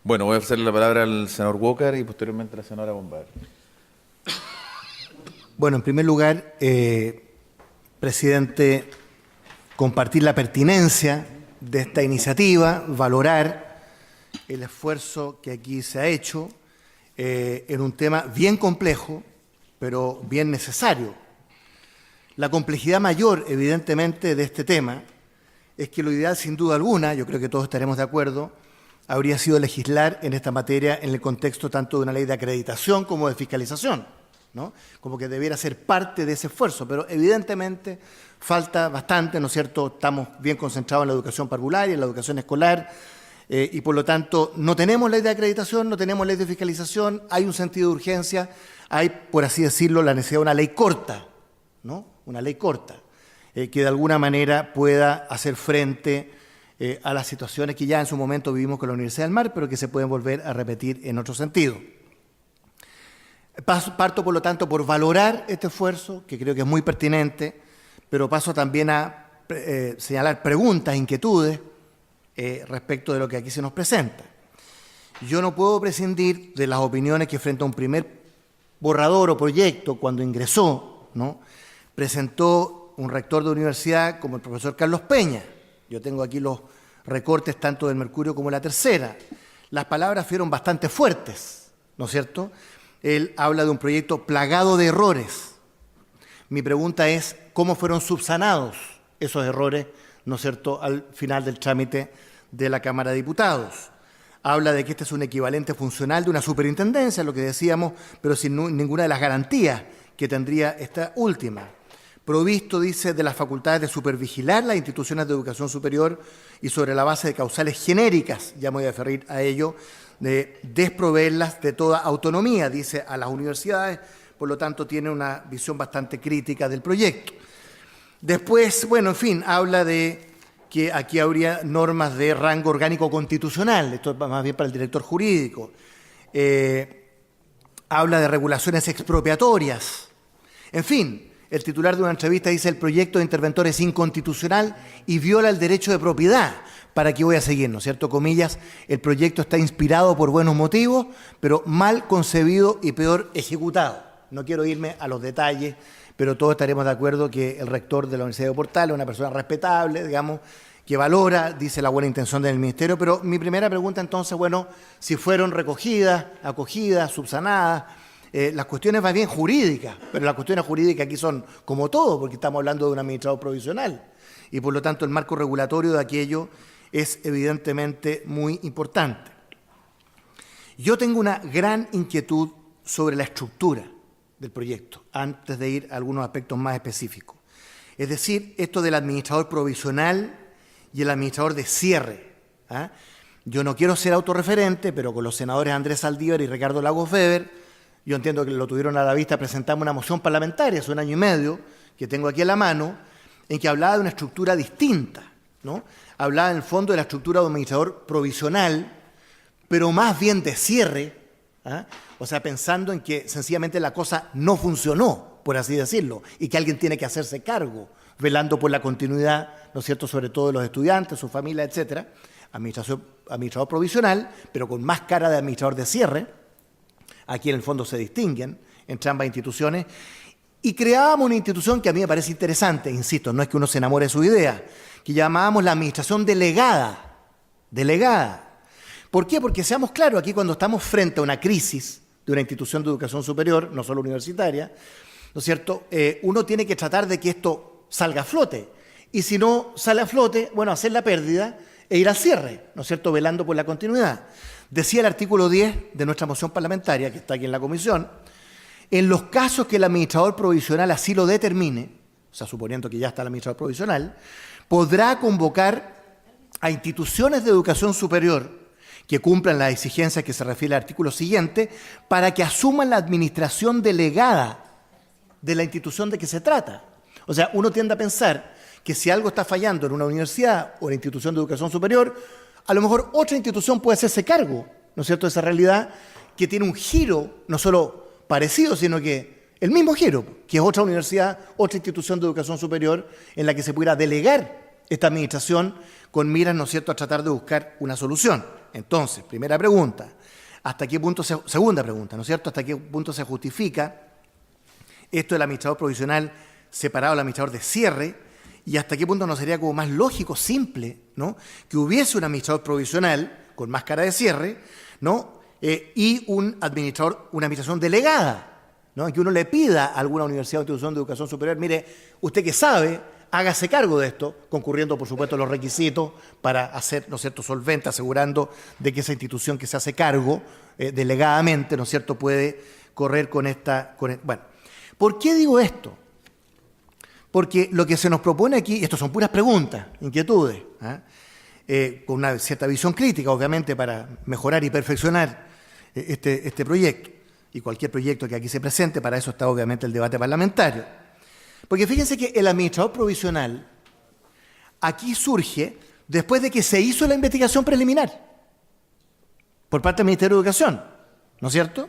Bueno, voy a hacerle la palabra al senador Walker y posteriormente a la senadora Bombal. Bueno, en primer lugar, presidente, compartir la pertinencia de esta iniciativa, valorar el esfuerzo que aquí se ha hecho en un tema bien complejo, pero bien necesario. La complejidad mayor, evidentemente, de este tema es que lo ideal, sin duda alguna, yo creo que todos estaremos de acuerdo, habría sido legislar en esta materia en el contexto tanto de una ley de acreditación como de fiscalización, ¿no? Como que debiera ser parte de ese esfuerzo, pero evidentemente falta bastante, ¿no es cierto? Estamos bien concentrados en la educación parvularia, en la educación escolar, y por lo tanto no tenemos ley de acreditación, no tenemos ley de fiscalización, hay un sentido de urgencia, hay, por así decirlo, la necesidad de una ley corta, ¿no? Una ley corta, que de alguna manera pueda hacer frente a las situaciones que ya en su momento vivimos con la Universidad del Mar, pero que se pueden volver a repetir en otro sentido. Parto, por lo tanto, por valorar este esfuerzo, que creo que es muy pertinente, pero paso también a señalar preguntas, inquietudes respecto de lo que aquí se nos presenta. Yo no puedo prescindir de las opiniones que frente a un primer borrador o proyecto, cuando ingresó, ¿no?, presentó un rector de universidad como el profesor Carlos Peña. Yo tengo aquí los recortes tanto del Mercurio como de La Tercera. Las palabras fueron bastante fuertes, ¿no es cierto? Él habla de un proyecto plagado de errores. Mi pregunta es, ¿cómo fueron subsanados esos errores, ¿no es cierto?, al final del trámite de la Cámara de Diputados? Habla de que este es un equivalente funcional de una superintendencia, lo que decíamos, pero sin ninguna de las garantías que tendría esta última. Provisto, dice, de las facultades de supervigilar las instituciones de educación superior y sobre la base de causales genéricas, ya me voy a referir a ello, de desproveerlas de toda autonomía, dice, a las universidades, por lo tanto tiene una visión bastante crítica del proyecto. Después, bueno, en fin, habla de que aquí habría normas de rango orgánico constitucional, esto es más bien para el director jurídico. Habla de regulaciones expropiatorias. En fin, el titular de una entrevista dice: el proyecto de interventor es inconstitucional y viola el derecho de propiedad. ¿Para qué voy a seguir, no es cierto? Comillas, el proyecto está inspirado por buenos motivos, pero mal concebido y peor ejecutado. No quiero irme a los detalles, pero todos estaremos de acuerdo que el rector de la Universidad de Portales es una persona respetable, digamos, que valora, dice, la buena intención del ministerio. Pero mi primera pregunta entonces, bueno, si fueron recogidas, acogidas, subsanadas, las cuestiones más bien jurídicas, pero las cuestiones jurídicas aquí son como todo, porque estamos hablando de un administrador provisional y por lo tanto el marco regulatorio de aquello es evidentemente muy importante. Yo tengo una gran inquietud sobre la estructura del proyecto, antes de ir a algunos aspectos más específicos. Es decir, esto del administrador provisional y el administrador de cierre. Yo no quiero ser autorreferente, pero con los senadores Andrés Saldívar y Ricardo Lagos Weber, yo entiendo que lo tuvieron a la vista, presentamos una moción parlamentaria hace un año y medio, que tengo aquí a la mano, en que hablaba de una estructura distinta, ¿no? Hablaba en el fondo de la estructura de administrador provisional, pero más bien de cierre, o sea, pensando en que sencillamente la cosa no funcionó, por así decirlo, y que alguien tiene que hacerse cargo, velando por la continuidad, ¿no es cierto?, sobre todo de los estudiantes, sus familias, etcétera. Administrador provisional, pero con más cara de administrador de cierre. Aquí en el fondo se distinguen entre ambas instituciones. Y creábamos una institución que a mí me parece interesante, insisto, no es que uno se enamore de su idea, que llamábamos la administración delegada. Delegada. ¿Por qué? Porque seamos claros, aquí cuando estamos frente a una crisis de una institución de educación superior, no solo universitaria, ¿no es cierto?, uno tiene que tratar de que esto salga a flote. Y si no sale a flote, bueno, hacer la pérdida e ir al cierre, ¿no es cierto?, velando por la continuidad. Decía el artículo 10 de nuestra moción parlamentaria, que está aquí en la comisión, en los casos que el administrador provisional así lo determine, o sea, suponiendo que ya está el administrador provisional, podrá convocar a instituciones de educación superior que cumplan las exigencias que se refiere al artículo siguiente para que asuman la administración delegada de la institución de que se trata. O sea, uno tiende a pensar que si algo está fallando en una universidad o en la institución de educación superior, a lo mejor otra institución puede hacerse cargo, ¿no es cierto?, de esa realidad que tiene un giro, no solo parecido, sino que el mismo giro, que es otra universidad, otra institución de educación superior en la que se pudiera delegar esta administración con miras, ¿no es cierto?, a tratar de buscar una solución. Entonces, primera pregunta, ¿hasta qué punto segunda pregunta, ¿no es cierto? ¿Hasta qué punto se justifica esto del administrador provisional separado del administrador de cierre? ¿Y hasta qué punto no sería como más lógico, simple, ¿no?, que hubiese un administrador provisional con máscara de cierre, ¿no?, y un administrador, una administración delegada, ¿no?, en que uno le pida a alguna universidad o institución de educación superior, mire, usted que sabe, hágase cargo de esto, concurriendo, por supuesto, los requisitos para hacer, ¿no es cierto?, solvente, asegurando de que esa institución que se hace cargo delegadamente, ¿no es cierto?, puede correr con esta... Bueno, ¿por qué digo esto? Porque lo que se nos propone aquí, esto son puras preguntas, inquietudes, con una cierta visión crítica, obviamente, para mejorar y perfeccionar este proyecto, y cualquier proyecto que aquí se presente, para eso está obviamente el debate parlamentario. Porque fíjense que el administrador provisional aquí surge después de que se hizo la investigación preliminar por parte del Ministerio de Educación, ¿no es cierto?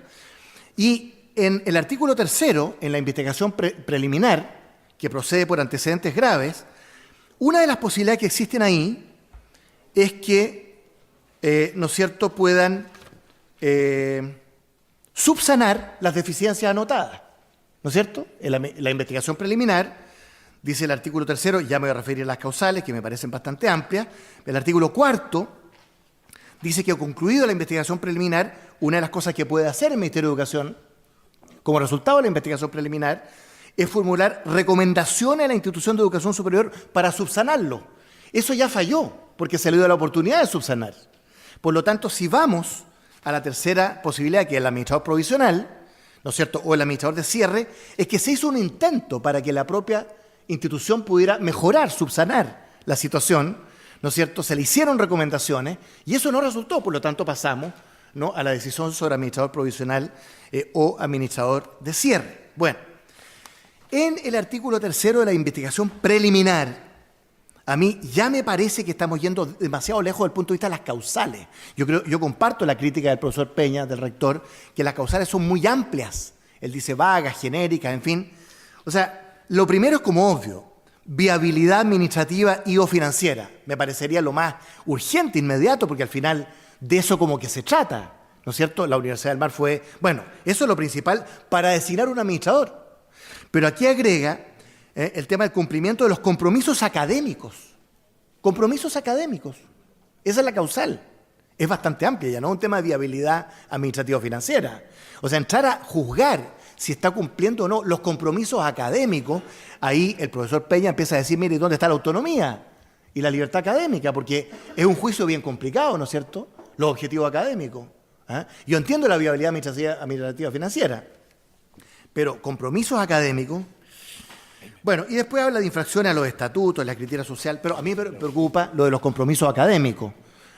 Y en el artículo 3, en la investigación preliminar, que procede por antecedentes graves, una de las posibilidades que existen ahí es que, ¿no es cierto?, puedan subsanar las deficiencias anotadas, ¿no es cierto? En la investigación preliminar, dice el artículo 3, ya me voy a referir a las causales, que me parecen bastante amplias. El artículo 4 dice que, concluido la investigación preliminar, una de las cosas que puede hacer el Ministerio de Educación, como resultado de la investigación preliminar, es formular recomendaciones a la institución de educación superior para subsanarlo. Eso ya falló, porque se le dio la oportunidad de subsanar. Por lo tanto, si vamos a la tercera posibilidad, que es el administrador provisional, ¿no es cierto?, o el administrador de cierre, es que se hizo un intento para que la propia institución pudiera mejorar, subsanar la situación, ¿no es cierto?, se le hicieron recomendaciones y eso no resultó, por lo tanto pasamos, ¿no?, a la decisión sobre administrador provisional o administrador de cierre. Bueno, en el artículo 3 de la investigación preliminar, a mí ya me parece que estamos yendo demasiado lejos del punto de vista de las causales. Yo comparto la crítica del profesor Peña, del rector, que las causales son muy amplias. Él dice vagas, genéricas, en fin. O sea, lo primero es como obvio, viabilidad administrativa y o financiera. Me parecería lo más urgente, inmediato, porque al final de eso como que se trata, ¿no es cierto? La Universidad del Mar fue, bueno, eso es lo principal para designar un administrador. Pero aquí agrega el tema del cumplimiento de los compromisos académicos. Compromisos académicos. Esa es la causal. Es bastante amplia, ya no es un tema de viabilidad administrativa o financiera. O sea, entrar a juzgar si está cumpliendo o no los compromisos académicos, ahí el profesor Peña empieza a decir, mire, ¿dónde está la autonomía y la libertad académica? Porque es un juicio bien complicado, ¿no es cierto?, los objetivos académicos. Yo entiendo la viabilidad administrativa financiera, pero compromisos académicos. Bueno, y después habla de infracciones a los estatutos, la criteria social, pero a mí me preocupa lo de los compromisos académicos,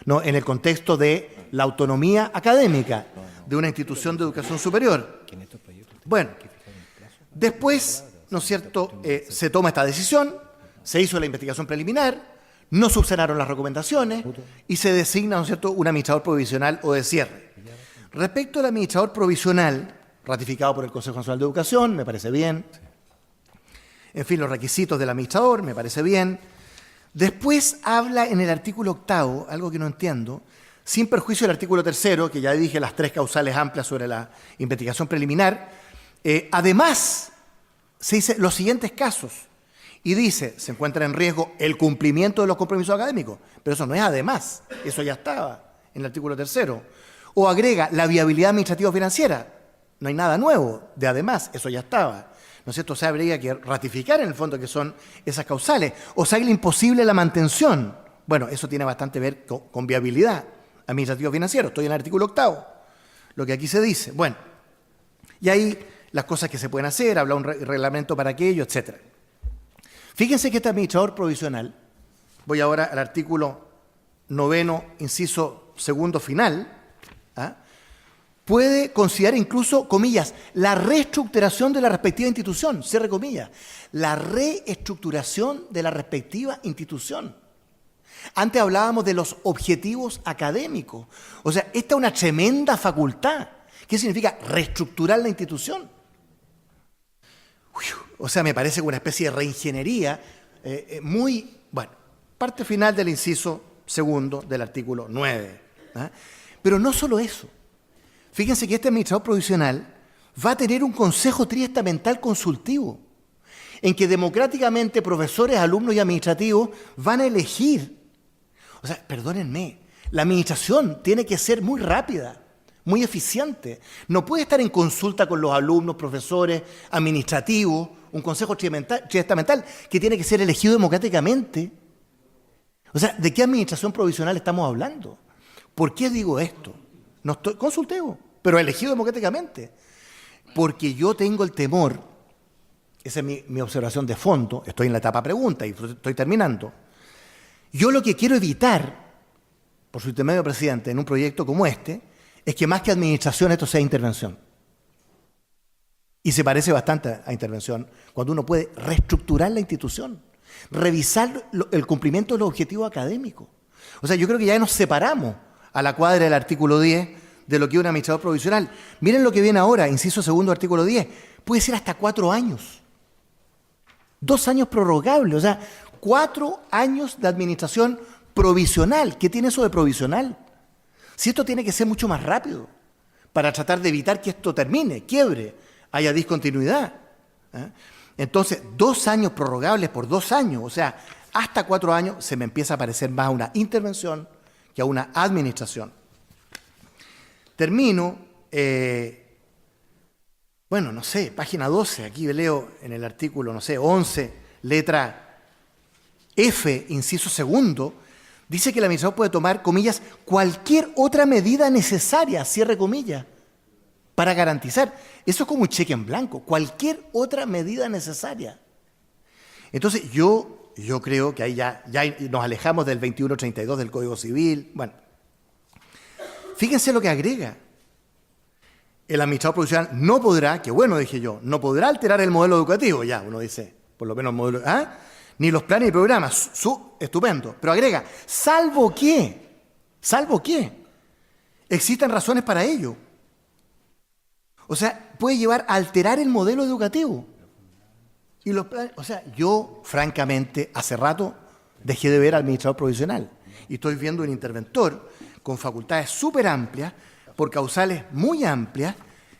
¿no?, en el contexto de la autonomía académica de una institución de educación superior. Bueno, después, ¿no es cierto?, se toma esta decisión, se hizo la investigación preliminar, no subsanaron las recomendaciones y se designa, ¿no es cierto?, un administrador provisional o de cierre. Respecto al administrador provisional, ratificado por el Consejo Nacional de Educación, me parece bien. En fin, los requisitos del administrador, me parece bien. Después habla en el artículo 8, algo que no entiendo, sin perjuicio del artículo 3, que ya dije las 3 causales amplias sobre la investigación preliminar. Además, se dice los siguientes casos. Y dice, se encuentra en riesgo el cumplimiento de los compromisos académicos. Pero eso no es además, eso ya estaba en el artículo 3. O agrega la viabilidad administrativa o financiera. No hay nada nuevo de además, eso ya estaba, ¿no es cierto? O sea, habría que ratificar en el fondo que son esas causales. O sea, haga imposible la mantención. Bueno, eso tiene bastante que ver con viabilidad administrativa o financiera. Estoy en el artículo 8, lo que aquí se dice. Bueno, y ahí las cosas que se pueden hacer, habla un reglamento para aquello, etc. Fíjense que este administrador provisional, voy ahora al artículo 9, inciso 2 final, puede considerar incluso, comillas, la reestructuración de la respectiva institución, cierre comillas, la reestructuración de la respectiva institución. Antes hablábamos de los objetivos académicos. O sea, esta es una tremenda facultad. ¿Qué significa reestructurar la institución? O sea, me parece una especie de reingeniería muy... Bueno, parte final del inciso 2 del artículo 9. ¿Ah? Pero no solo eso. Fíjense que este administrador provisional va a tener un consejo triestamental consultivo, en que democráticamente profesores, alumnos y administrativos van a elegir. O sea, perdónenme, la administración tiene que ser muy rápida, muy eficiente. No puede estar en consulta con los alumnos, profesores, administrativos, un consejo triestamental que tiene que ser elegido democráticamente. O sea, ¿de qué administración provisional estamos hablando? ¿Por qué digo esto? No estoy consultivo, pero elegido democráticamente. Porque yo tengo el temor, esa es mi observación de fondo, estoy en la etapa pregunta y estoy terminando. Yo lo que quiero evitar, por su intermedio, presidente, en un proyecto como este, es que más que administración esto sea intervención. Y se parece bastante a intervención cuando uno puede reestructurar la institución, revisar el cumplimiento de los objetivos académicos. O sea, yo creo que ya nos separamos a la cuadra del artículo 10 de lo que es un administrador provisional. Miren lo que viene ahora, inciso segundo, artículo 10. Puede ser hasta 4 años. 2 años prorrogables, o sea, 4 años de administración provisional. ¿Qué tiene eso de provisional? Si esto tiene que ser mucho más rápido para tratar de evitar que esto termine, quiebre, haya discontinuidad. Entonces, 2 años prorrogables por 2 años, o sea, hasta 4 años, se me empieza a parecer más a una intervención que a una administración. Termino, bueno, no sé, página 12, aquí leo en el artículo, no sé, 11, letra F, inciso segundo, dice que el administrador puede tomar, comillas, cualquier otra medida necesaria, cierre comillas, para garantizar. Eso es como un cheque en blanco, cualquier otra medida necesaria. Entonces, yo creo que ahí ya nos alejamos del 2132 del Código Civil. Bueno, fíjense lo que agrega. El administrador provisional no podrá, que bueno, dije yo, no podrá alterar el modelo educativo, ya, uno dice, por lo menos el modelo, ni los planes y programas, estupendo, pero agrega, salvo que existan razones para ello. O sea, puede llevar a alterar el modelo educativo. Y los planes, o sea, yo, francamente, hace rato dejé de ver al administrador provisional y estoy viendo un interventor con facultades súper amplias, por causales muy amplias,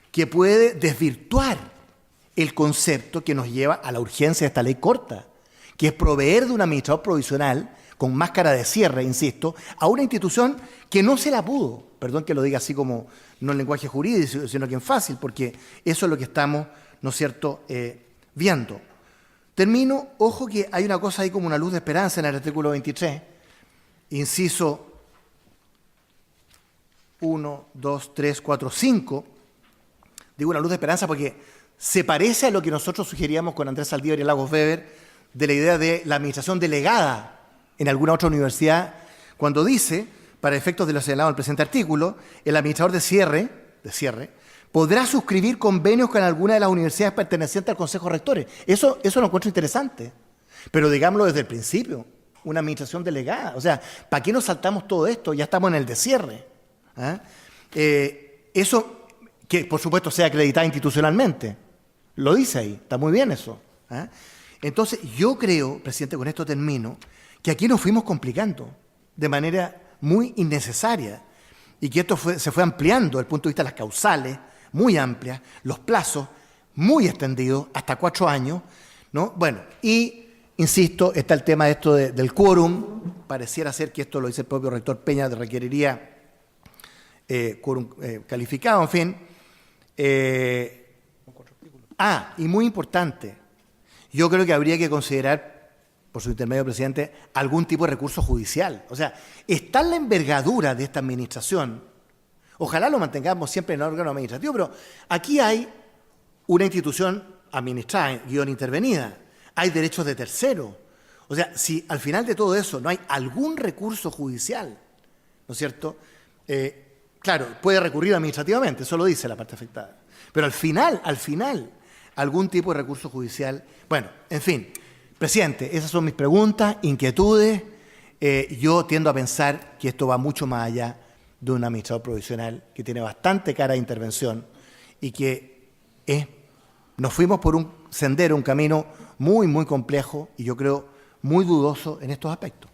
que puede desvirtuar el concepto que nos lleva a la urgencia de esta ley corta, que es proveer de un administrador provisional con máscara de cierre, insisto, a una institución que no se la pudo. Perdón que lo diga así como, no en lenguaje jurídico, sino que en fácil, porque eso es lo que estamos, ¿no es cierto?, viendo. Termino, ojo que hay una cosa ahí como una luz de esperanza en el artículo 23, inciso 1, 2, 3, 4, 5. Digo una luz de esperanza porque se parece a lo que nosotros sugeríamos con Andrés Saldívar y Lagos Weber de la idea de la administración delegada en alguna otra universidad, cuando dice, para efectos de lo señalado en el presente artículo, el administrador de cierre podrá suscribir convenios con alguna de las universidades pertenecientes al Consejo de Rectores. Eso lo encuentro interesante, pero digámoslo desde el principio, una administración delegada. O sea, ¿para qué nos saltamos todo esto? Ya estamos en el de cierre. Eso, que por supuesto sea acreditada institucionalmente, lo dice ahí, está muy bien eso. Entonces, yo creo, presidente, con esto termino, que aquí nos fuimos complicando de manera muy innecesaria y que esto se fue ampliando desde el punto de vista de las causales, muy amplias, los plazos muy extendidos, hasta 4 años, ¿no? Bueno, y, insisto, está el tema de esto del quórum. Pareciera ser que esto lo dice el propio rector Peña, requeriría quórum calificado, en fin. Y muy importante, yo creo que habría que considerar, por su intermedio, presidente, algún tipo de recurso judicial. O sea, está en la envergadura de esta administración. Ojalá lo mantengamos siempre en el órgano administrativo, pero aquí hay una institución administrada, intervenida. Hay derechos de terceros. O sea, si al final de todo eso no hay algún recurso judicial, ¿no es cierto?, claro, puede recurrir administrativamente, eso lo dice la parte afectada. Pero al final, algún tipo de recurso judicial. Bueno, en fin, presidente, esas son mis preguntas, inquietudes. Yo tiendo a pensar que esto va mucho más allá de un administrador provisional que tiene bastante cara de intervención y que nos fuimos por un sendero, un camino muy, muy complejo y yo creo muy dudoso en estos aspectos.